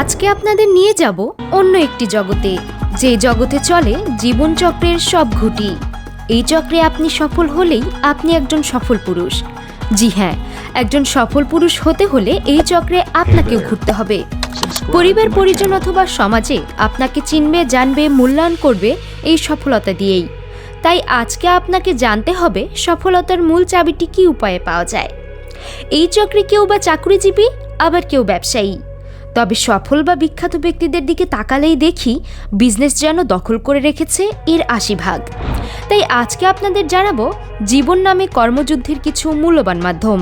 আজকে আপনাদের নিয়ে যাব অন্য একটি জগতে, যে জগতে চলে জীবনচক্রের সব ঘুঁটি। এই চক্রে আপনি সফল হলেই আপনি একজন সফল পুরুষ। জি হ্যাঁ, একজন সফল পুরুষ হতে হলে এই চক্রে আপনাকেও ঘুরতে হবে। পরিবার, পরিজন অথবা সমাজে আপনাকে চিনবে, জানবে, মূল্যায়ন করবে এই সফলতা দিয়েই। তাই আজকে আপনাকে জানতে হবে সফলতার মূল চাবিটি কী উপায়ে পাওয়া যায়। এই চক্রে কেউ বা চাকরিজীবী, আবার কেউ ব্যবসায়ী। তবে সফল বা বিখ্যাত ব্যক্তিদের দিকে তাকালেই দেখি বিজনেস যেন দখল করে রেখেছে এর ৮০%। তাই আজকে আপনাদের জানাবো জীবন নামে কর্মযুদ্ধের কিছু মূল্যবান মাধ্যম।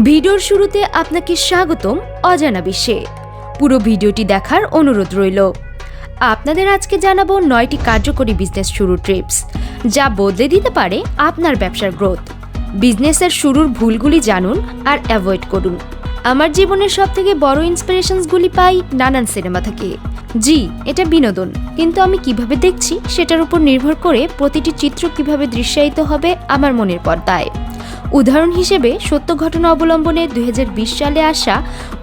ভিডিওর শুরুতে আপনাকে স্বাগতম অজানা বিশ্বে। পুরো ভিডিওটি দেখার অনুরোধ রইল। আপনাদের আজকে জানাবো ৯টি কার্যকরী বিজনেস শুরুর টিপস, যা বদলে দিতে পারে আপনার ব্যবসার গ্রোথ। বিজনেসের শুরুর ভুলগুলি জানুন আর অ্যাভয়েড করুন। আমার জীবনের সবথেকে বড় ইন্সপিরেশনসগুলি পাই নানান সিনেমা থেকে। জি, এটা বিনোদন, কিন্তু আমি কিভাবে দেখছি সেটার উপর নির্ভর করে প্রতিটি চিত্র কিভাবে দৃশ্যায়িত হবে আমার মনের পর্দায়। উদাহরণ হিসেবে সত্য ঘটনা অবলম্বনে ২০২০ সালে আসা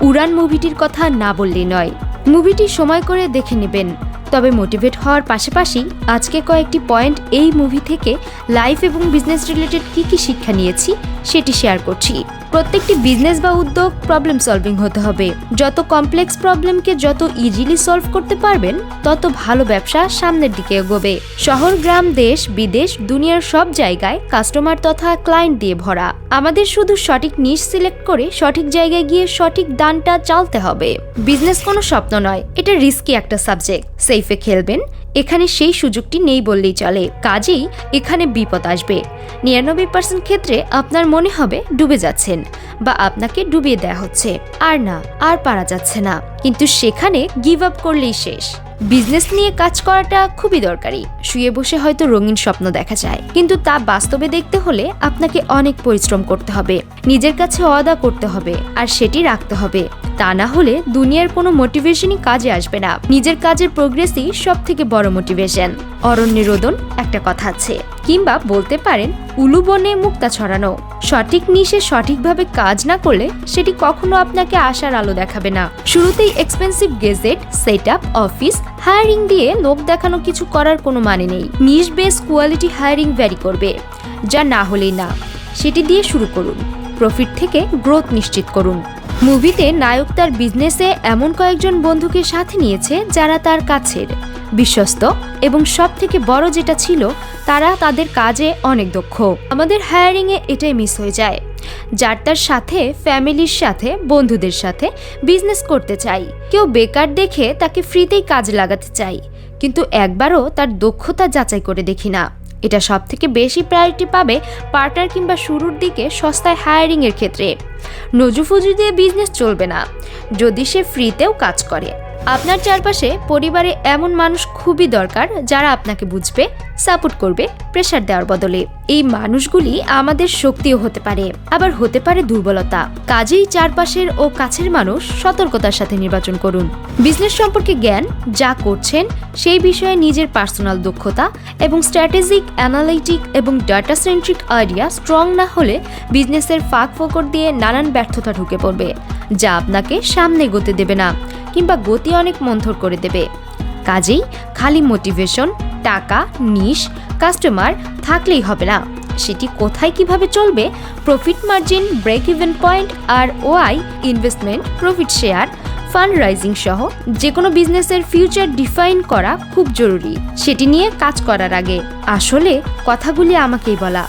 উড়ান মুভিটির কথা না বললেই নয়। মুভিটি সময় করে দেখে নেবেন। তবে মোটিভেট হওয়ার পাশাপাশি আজকে কয়েকটি পয়েন্ট এই মুভি থেকে লাইফ এবং বিজনেস রিলেটেড কী কী শিক্ষা নিয়েছি সেটি শেয়ার করছি। প্রত্যেকটি বিজনেস বা উদ্যোগ প্রবলেম সলভিং হতে হবে। যত কমপ্লেক্স প্রবলেমকে যত ইজিলি সলভ করতে পারবেন, তত ভালো ব্যবসা সামনের দিকে এগোবে। শহর, গ্রাম, দেশ, বিদেশ, দুনিয়ার সব জায়গায় কাস্টমার তথা ক্লায়েন্ট দিয়ে ভরা। আমাদের শুধু সঠিক নিশ সিলেক্ট করে সঠিক জায়গায় গিয়ে সঠিক দানটা চালতে হবে। বিজনেস কোনো স্বপ্ন নয়, এটা রিস্কি একটা সাবজেক্ট। সেফে খেলবেন, এখানে সেই সুযোগটি নেই বললেই চলে। কাজেই এখানে বিপদ আসবে। ৯৯% ক্ষেত্রে আপনার মনে হবে ডুবে যাচ্ছেন বা আপনাকে ডুবিয়ে দেয়া হচ্ছে, আর পারা যাচ্ছে না। কিন্তু সেখানে গিভ আপ করলেই শেষ। বিজনেস নিয়ে কাজ করাটা খুবই দরকারি। শুয়ে বসে হয়তো রঙিন স্বপ্ন দেখা যায়, কিন্তু তা বাস্তবে দেখতে হলে আপনাকে অনেক পরিশ্রম করতে হবে, নিজের কাছে ওয়াদা করতে হবে, আর সেটি রাখতে হবে। তা না হলে দুনিয়ার কোনো মোটিভেশনই কাজে আসবে না। নিজের কাজের প্রোগ্রেসই সব থেকে বড় মোটিভেশন। অরণ্যে রোদন একটা কথা আছে, কিংবা বলতে পারেন উলু বনে মুক্তা ছড়ানো। সঠিক নিশে সঠিকভাবে কাজ না করলে সেটি কখনো আপনাকে আশার আলো দেখাবে না। শুরুতেই expensive gadget, setup, office, hiring দিয়ে লোক দেখানো কিছু করার কোনো মানে নেই। Niche base quality hiring vary করবে, যা না হলেই না। সেটি দিয়ে শুরু করুন। প্রফিট থেকে গ্রোথ নিশ্চিত করুন। মুভিতে নায়ক তার বিজনেসে এমন কয়েকজন বন্ধুকে সাথে নিয়েছে যারা তার কাছের, বিশ্বস্ত এবং সব থেকে বড় যেটা ছিল, তারা তাদের কাজে অনেক দক্ষ। আমাদের হায়ারিংয়ে এটাই মিস হয়ে যায়। যার তার সাথে, ফ্যামিলির সাথে, বন্ধুদের সাথে বিজনেস করতে চাই। কেউ বেকার দেখে তাকে ফ্রিতেই কাজ লাগাতে চাই, কিন্তু একবারও তার দক্ষতা যাচাই করে দেখি না। এটা সব থেকে বেশি প্রায়োরিটি পাবে পার্টনার কিংবা শুরুর দিকে সস্তায় হায়ারিংয়ের ক্ষেত্রে। নজুফুজু দিয়ে বিজনেস চলবে না যদি সে ফ্রিতেও কাজ করে। আপনার চারপাশে পরিবারে এমন মানুষ খুবই দরকার যারা আপনাকে বুঝবে, সাপোর্ট করবে, প্রেশার দেওয়ার বদলে। এই মানুষগুলি আমাদের শক্তিও হতে পারে, আবার হতে পারে দুর্বলতা। কাজেই চারপাশের ও কাছের মানুষ সতর্কতার সাথে নির্বাচন করুন। বিজনেস সম্পর্কে জ্ঞান, যা করছেন সেই বিষয়ে নিজের পার্সোনাল দক্ষতা এবং স্ট্র্যাটেজিক, অ্যানালিটিক এবং ডাটা সেন্ট্রিক আইডিয়া স্ট্রং না হলে বিজনেসের ফাঁক ফোকর দিয়ে নানান ব্যর্থতা ঢুকে পড়বে, যা আপনাকে সামনে এগোতে দেবে না কিংবা গতি অনেক মন্থর করে দেবে। কাজেই খালি মোটিভেশন, টাকা, নিশ, কাস্টমার থাকলেই হবে না। সেটি কোথায় কিভাবে চলবে, profit margin, break even point, ROI, investment, profit share, fund raising সহ যে কোনো বিজনেসের ফিউচার ডিফাইন করা খুব জরুরি। সেটি নিয়ে কাজ করার আগে আসলে কথাগুলি আমাকেই বলা,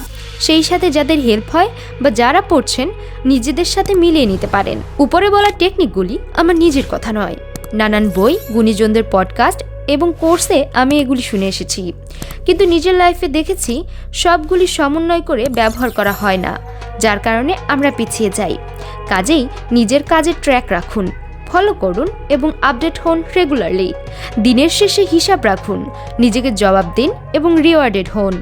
সেই সাথে যাদের হেল্প হয় বা যারা পড়ছেন নিজেদের সাথে মিলিয়ে নিতে পারেন। উপরে বলা টেকনিকগুলি আমার নিজের কথা নয়, নানান বই, গুণীজনদের পডকাস্ট এবং কোর্সে আমি এগুলি শুনে এসেছি, কিন্তু নিজের লাইফে দেখেছি সবগুলি সমন্বয় করে ব্যবহার করা হয় না, যার কারণে আমরা পিছিয়ে যাই। কাজেই নিজের কাজের ট্র্যাক রাখুন, ফলো করুন এবং আপডেট হন রেগুলারলি। দিনের শেষে হিসাব রাখুন, নিজেকে জবাব দিন এবং রিওয়ার্ডেড হন।